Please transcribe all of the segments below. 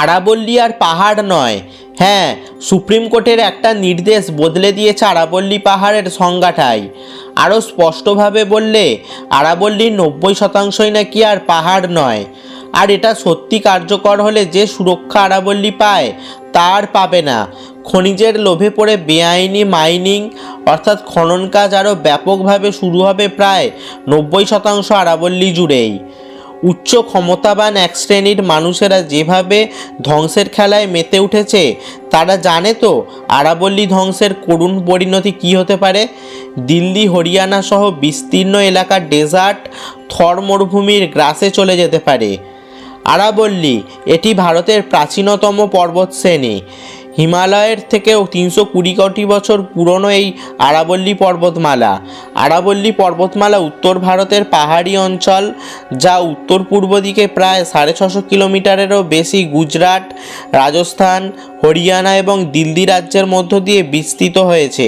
আরাবল্লী আর পাহাড় নয়। হ্যাঁ, সুপ্রিম কোর্টের একটা নির্দেশ বদলে দিয়েছে আরাবল্লী পাহাড়ের সংজ্ঞাটাই। আরও স্পষ্টভাবে বললে আরাবল্লীর 90% নাকি আর পাহাড় নয়। আর এটা সত্যি কার্যকর হলে যে সুরক্ষা আরাবল্লী পায় তা আর পাবে না। খনিজের লোভে পড়ে বেআইনি মাইনিং অর্থাৎ খনন কাজ আরও ব্যাপকভাবে শুরু হবে প্রায় 90% আরাবল্লী জুড়েই। উচ্চ ক্ষমতাবান এক শ্রেণীর মানুষেরা যেভাবে ধ্বংসের খেলায় মেতে উঠেছে তারা জানে তো আরাবল্লী ধ্বংসের করুণ পরিণতি কী হতে পারে। দিল্লি হরিয়ানা সহ বিস্তীর্ণ এলাকার ডেজার্ট থর মরুভূমির গ্রাসে চলে যেতে পারে। আরাবল্লী এটি ভারতের প্রাচীনতম পর্বতশ্রেণী। হিমালয়ের থেকেও 320 কোটি বছর পুরনো এই আরাবল্লী পর্বতমালা। আরাবল্লী পর্বতমালা উত্তর ভারতের পাহাড়ি অঞ্চল, যা উত্তর পূর্ব দিকে প্রায় 650 কিলোমিটারেরও বেশি গুজরাট, রাজস্থান, হরিয়ানা এবং দিল্লি রাজ্যের মধ্য দিয়ে বিস্তৃত হয়েছে।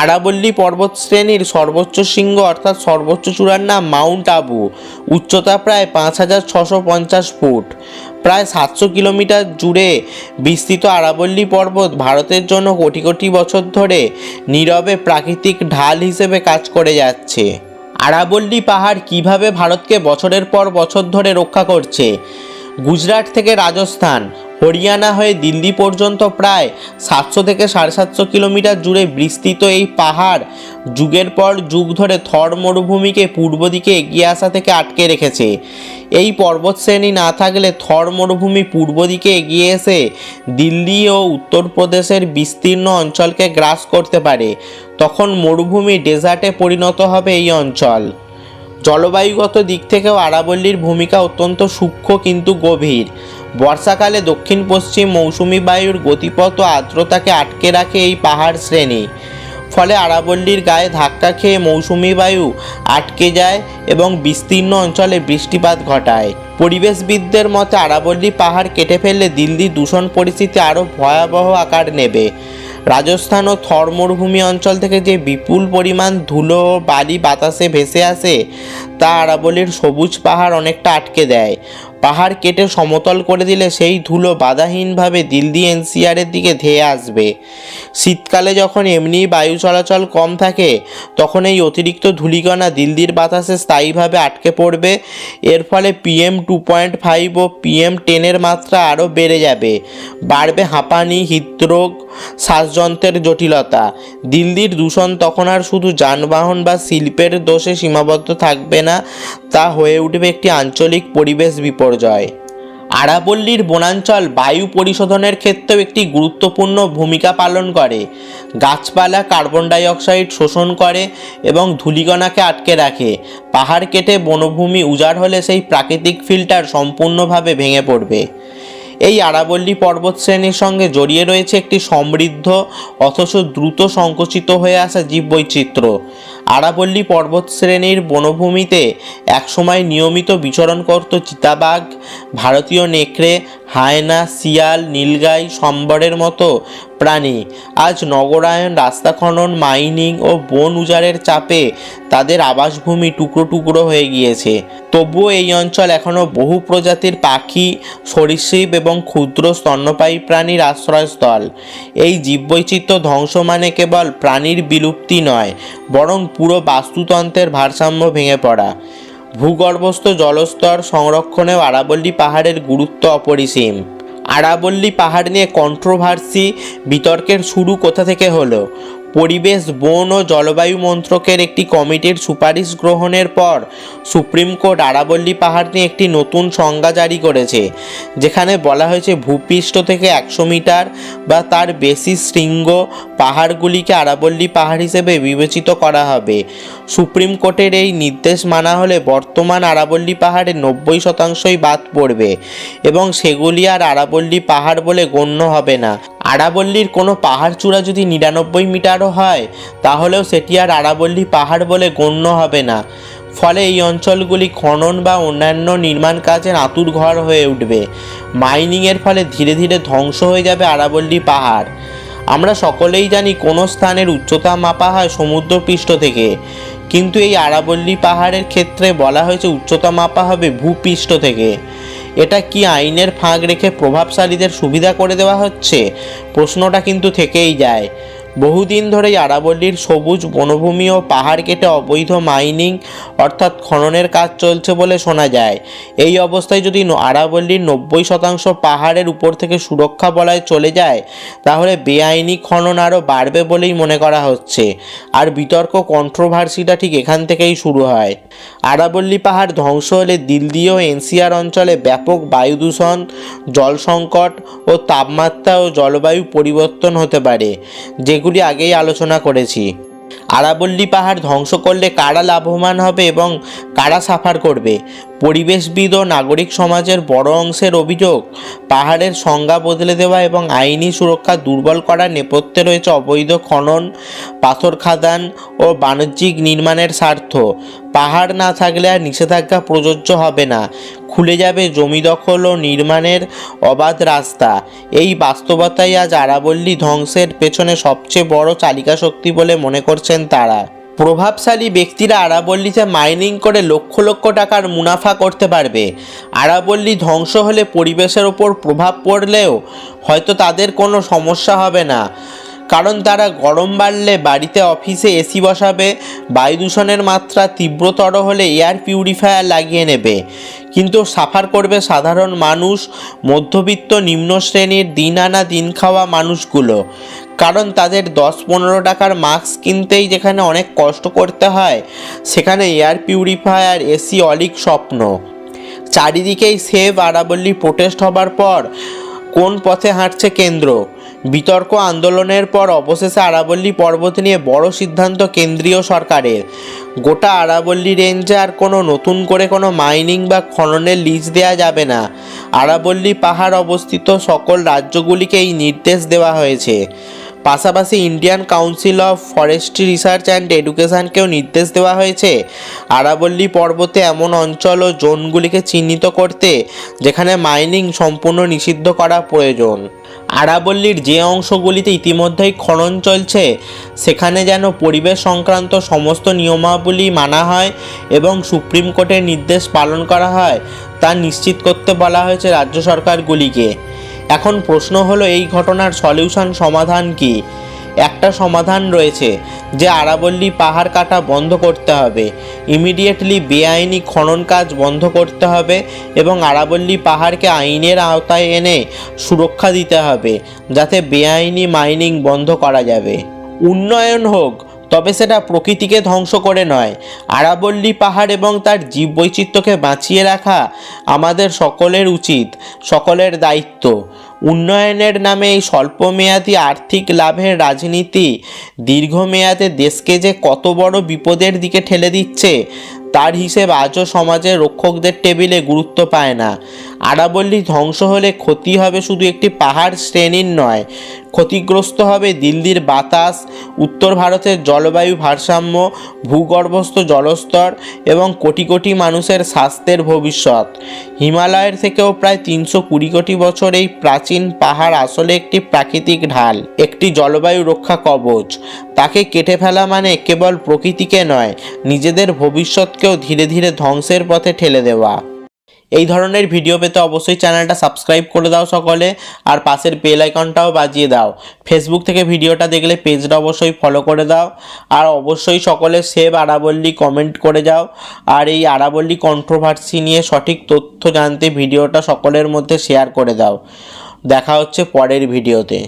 আরাবল্লী পর্বতশ্রেণীর সর্বোচ্চ শৃঙ্গ অর্থাৎ সর্বোচ্চ চূড়ার নাম মাউন্ট আবু। উচ্চতা প্রায় 5650 ফুট। প্রায় 700 কিলোমিটার জুড়ে বিস্তৃত আরাবল্লী পর্বত ভারতের জন্য কোটি কোটি বছর ধরে নীরবে প্রাকৃতিক ঢাল হিসেবে কাজ করে যাচ্ছে। আরাবল্লী পাহাড় কিভাবে ভারতকে বছরের পর বছর ধরে রক্ষা করছে? গুজরাট থেকে রাজস্থান, হরিয়ানা হয়ে দিল্লি পর্যন্ত প্রায় 700 থেকে 750 কিলোমিটার জুড়ে বিস্তৃত এই পাহাড় যুগের পর যুগ ধরে থর মরুভূমিকে পূর্ব দিকে এগিয়ে আসা থেকে আটকে রেখেছে। এই পর্বতশ্রেণী না থাকলে থর মরুভূমি পূর্ব দিকে এগিয়ে এসে দিল্লি ও উত্তরপ্রদেশের বিস্তীর্ণ অঞ্চলকে গ্রাস করতে পারে। তখন মরুভূমি ডেজার্টে পরিণত হবে এই অঞ্চল। জলবায়ুগত দিক থেকেও আরাবল্লীর ভূমিকা অত্যন্ত সূক্ষ্ম কিন্তু গভীর। বর্ষাকালে দক্ষিণ পশ্চিম মৌসুমি বায়ুর গতিপথ ও আর্দ্রতাকে আটকে রাখে এই পাহাড় শ্রেণী। ফলে আরাবল্লীর গায়ে ধাক্কা খেয়ে মৌসুমি বায়ু আটকে যায় এবং বিস্তীর্ণ অঞ্চলে বৃষ্টিপাত ঘটায়। পরিবেশবিদদের মতে আরাবল্লী পাহাড় কেটে ফেললে দিল্লির দূষণ পরিস্থিতি আরও ভয়াবহ আকার নেবে। রাজস্থান ও থর মরুভূমি অঞ্চল থেকে যে বিপুল পরিমাণ ধুলো ও বালি বাতাসে ভেসে আসে তা আরাবল্লীর সবুজ পাহাড় অনেকটা আটকে দেয়। পাহাড় কেটে সমতল করে দিলে সেই ধুলো বাধাহীনভাবে দিল্লি এনসিআরের দিকে ধেয়ে আসবে। শীতকালে যখন এমনি বায়ু চলাচল কম থাকে তখন এই অতিরিক্ত ধূলিকণা দিল্লির বাতাসে স্থায়ীভাবে আটকে পড়বে। এর ফলে PM 2.5 ও PM 10 মাত্রা আরও বেড়ে যাবে। বাড়বে হাঁপানি, হৃদরোগ, শ্বাসযন্ত্রের জটিলতা। দিল্লির দূষণ তখন আর শুধু যানবাহন বা শিল্পের দোষে সীমাবদ্ধ থাকবে না, তা হয়ে উঠবে একটি আঞ্চলিক পরিবেশ বিপর্যয়। আরাবল্লীর বনাঞ্চল বায়ু পরিশোধনের ক্ষেত্রেও একটি গুরুত্বপূর্ণ ভূমিকা পালন করে। গাছপালা কার্বন ডাই অক্সাইড শোষণ করে এবং ধূলিকণাকে আটকে রাখে। পাহাড় কেটে বনভূমি উজাড় হলে সেই প্রাকৃতিক ফিল্টার সম্পূর্ণভাবে ভেঙে পড়বে। এই আরাবল্লী পর্বতশ্রেণীর সঙ্গে জড়িয়ে রয়েছে একটি সমৃদ্ধ অথচ দ্রুত সংকুচিত হয়ে আসা জীববৈচিত্র্য। আরাবল্লী পর্বতশ্রেণীর বনভূমিতে একসময় নিয়মিত বিচরণ করত চিতাবাঘ, ভারতীয় নেকড়ে, হায়না, শিয়াল, নীলগাই, সম্বরের মতো প্রাণী। আজ নগরায়ন, রাস্তা খনন, মাইনিং ও বন উজাড়ের চাপে তাদের আবাসভূমি টুকরো টুকরো হয়ে গিয়েছে। তবুও এই অঞ্চল এখনও বহু প্রজাতির পাখি, সরীসৃপ এবং ক্ষুদ্র স্তন্যপায়ী প্রাণীর আশ্রয়স্থল। এই জীববৈচিত্র্য ধ্বংস মানে কেবল প্রাণীর বিলুপ্তি নয়, বরং পুরো বাস্তুতন্ত্রের ভারসাম্য ভেঙে পড়া। ভূগর্ভস্থ জলস্তর সংরক্ষণেও আরাবল্লী পাহাড়ের গুরুত্ব অপরিসীম। আরাবল্লী পাহাড় নিয়ে কন্ট্রোভার্সি, বিতর্কের শুরু কোথা থেকে হলো? পরিবেশ, বন ও জলবায়ু মন্ত্রকের একটি কমিটির সুপারিশ গ্রহণের পর সুপ্রিম কোর্ট আরাবল্লী পাহাড় নিয়ে একটি নতুন সংজ্ঞা জারি করেছে, যেখানে বলা হয়েছে ভূপৃষ্ঠ থেকে 100 মিটার বা তার বেশি শৃঙ্গ পাহাড়গুলিকে আরাবল্লী পাহাড় হিসেবে বিবেচিত করা হবে। সুপ্রিম কোর্টের এই নির্দেশ মানা হলে বর্তমান আরাবল্লী পাহাড়ের 90%ই বাদ পড়বে এবং সেগুলি আর আরাবল্লী পাহাড় বলে গণ্য হবে না। আরাবল্লীর কোনো পাহাড় চূড়া যদি 99 মিটারও হয় তাহলেও সেটি আর আরাবল্লী পাহাড় বলে গণ্য হবে না। ফলে এই অঞ্চলগুলি খনন বা অন্যান্য নির্মাণ কাজের আঁতুড়ঘর হয়ে উঠবে। মাইনিংয়ের ফলে ধীরে ধীরে ধ্বংস হয়ে যাবে আরাবল্লী পাহাড়। আমরা সকলেই জানি কোনো স্থানের উচ্চতা মাপা হয় সমুদ্রপৃষ্ঠ থেকে, কিন্তু এই আরাবল্লী পাহাড়ের ক্ষেত্রে বলা হয়েছে উচ্চতা মাপা হবে ভূপৃষ্ঠ থেকে। এটা কি আইনের ফাঁক রেখে প্রভাবশালীদের সুবিধা করে দেওয়া হচ্ছে? প্রশ্নটা কিন্তু থেকেই যায়। বহুদিন ধরেই আরাবল্লীর সবুজ বনভূমি ও পাহাড় কেটে অবৈধ মাইনিং অর্থাৎ খননের কাজ চলছে বলে শোনা যায়। এই অবস্থায় যদি আরাবল্লীর 90% পাহাড়ের উপর থেকে সুরক্ষা বলয় চলে যায়, তাহলে বেআইনি খনন আরও বাড়বে বলেই মনে করা হচ্ছে। আর বিতর্ক কন্ট্রোভার্সিটা ঠিক এখান থেকেই শুরু হয়। আরাবল্লী পাহাড় ধ্বংস হলে দিল্লি ও এনসিআর অঞ্চলে ব্যাপক বায়ু দূষণ, জল সংকট ও তাপমাত্রা ও জলবায়ু পরিবর্তন হতে পারে, যেগুলি আগেই আলোচনা করেছি। আরাবল্লী পাহাড় ধ্বংস করলে কারা লাভবান হবে এবং কারা সাফার করবে? পরিবেশবিদ ও নাগরিক সমাজের বড় অংশের অভিযোগ, পাহাড়ের সংজ্ঞা বদলে দেওয়া এবং আইনি সুরক্ষা দুর্বল করার নেপথ্যে রয়েছে অবৈধ খনন, পাথর খাদান ও বাণিজ্যিক নির্মাণের স্বার্থ। পাহাড় না থাকলে আর নিষেধাজ্ঞা প্রযোজ্য হবে না, খুলে যাবে জমি দখল ও নির্মাণের অবাধ রাস্তা। এই বাস্তবতাই আজ আরাবল্লী ধ্বংসের পেছনে সবচেয়ে বড় চালিকা শক্তি বলে মনে করছেন তারা। প্রভাবশালী ব্যক্তিরা আরাবল্লীতে মাইনিং করে লক্ষ লক্ষ টাকার মুনাফা করতে পারবে। আরাবল্লী ধ্বংস হলে পরিবেশের ওপর প্রভাব পড়লেও হয়তো তাদের কোনো সমস্যা হবে না, কারণ তারা গরম বাড়লে বাড়িতে অফিসে এসি বসাবে, বায়ু দূষণের মাত্রা তীব্রতর হলে এয়ার পিউরিফায়ার লাগিয়ে নেবে। কিন্তু সাফার করবে সাধারণ মানুষ, মধ্যবিত্ত নিম্ন শ্রেণীর দিন আনা দিন খাওয়া মানুষগুলো, কারণ তাদের 10-15 টাকার মাস্ক কিনতেই যেখানে অনেক কষ্ট করতে হয়, সেখানে এয়ার পিউরিফায়ার, এসি অলীক স্বপ্ন। চারিদিকেই সেভ আরাবল্লী প্রোটেস্ট হবার পর কোন পথে হাঁটছে কেন্দ্র? বিতর্ক আন্দোলনের পর অবশেষে আরাবল্লী পর্বত নিয়ে বড় সিদ্ধান্ত কেন্দ্রীয় সরকারের। গোটা আরাবল্লী রেঞ্জে আর নতুন করে কোনো মাইনিং বা খননের লিজ দেওয়া যাবে না। আরাবল্লী পাহাড় অবস্থিত সকল রাজ্যগুলিকে এই নির্দেশ দেওয়া হয়েছে। পাশাপাশি Indian council of forestry research and এডুকেশনকেও নির্দেশ দেওয়া হয়েছে আরাবল্লী পর্বতে এমন অঞ্চল ও জোনগুলিকে চিহ্নিত করতে যেখানে মাইনিং সম্পূর্ণ নিষিদ্ধ করা প্রয়োজন। আরাবল্লীর যে অংশগুলিতে ইতিমধ্যেই খনন চলছে সেখানে যেন পরিবেশ সংক্রান্ত সমস্ত নিয়মাবলী মানা হয় এবং সুপ্রিম কোর্টের নির্দেশ পালন করা হয় তা নিশ্চিত করতে বলা হয়েছে রাজ্য সরকারগুলিকে। এখন প্রশ্ন হলো, এই ঘটনার সমাধান কি? একটা সমাধান রয়েছে যে আরাবল্লী পাহাড় কাটা বন্ধ করতে হবে, ইমিডিয়েটলি বেআইনি খনন কাজ বন্ধ করতে হবে এবং আরাবল্লী পাহাড়কে আইনের আওতায় এনে সুরক্ষা দিতে হবে যাতে বেআইনি মাইনিং বন্ধ করা যাবে। উন্নয়ন হোক, তবে সেটা প্রকৃতিকে ধ্বংস করে নয়। আরাবল্লী পাহাড় এবং তার জীববৈচিত্র্যকে বাঁচিয়ে রাখা আমাদের সকলের উচিত, সকলের দায়িত্ব। উন্নয়নের নামে এই স্বল্পমেয়াদী আর্থিক লাভের রাজনীতি দীর্ঘমেয়াদে দেশকে যে কত বড় বিপদের দিকে ঠেলে দিচ্ছে তার হিসেব আজও সমাজের রক্ষকদের টেবিলে গুরুত্ব পায় না। আরাবল্লী ধ্বংস হলে ক্ষতি হবে শুধু একটি পাহাড় শ্রেণীর নয়, ক্ষতিগ্রস্ত হবে দিল্লির বাতাস, উত্তর ভারতের জলবায়ু ভারসাম্য, ভূগর্ভস্থ জলস্তর এবং কোটি কোটি মানুষের স্বাস্থ্যের ভবিষ্যৎ। হিমালয়ের থেকেও প্রায় 320 কোটি বছর এই প্রাচীন পাহাড় আসলে একটি প্রাকৃতিক ঢাল, একটি জলবায়ু রক্ষা কবচ। তাকে কেটে ফেলা মানে কেবল প্রকৃতিকে নয়, নিজেদের ভবিষ্যৎকেও ধীরে ধীরে ধ্বংসের পথে ঠেলে দেওয়া। এই ধরনের ভিডিও পেতে অবশ্যই চ্যানেলটা সাবস্ক্রাইব করে দাও সকলে, আর পাশের বেল আইকনটাও বাজিয়ে দাও। ফেসবুক থেকে ভিডিওটা দেখলে পেজটা অবশ্যই ফলো করে দাও, আর অবশ্যই সকলে সেভ আরাবল্লী কমেন্ট করে যাও। আর এই আরাবল্লী কন্ট্রোভার্সি নিয়ে সঠিক তথ্য জানতে ভিডিওটা সকলের মধ্যে শেয়ার করে দাও। দেখা হচ্ছে পরের ভিডিওতে।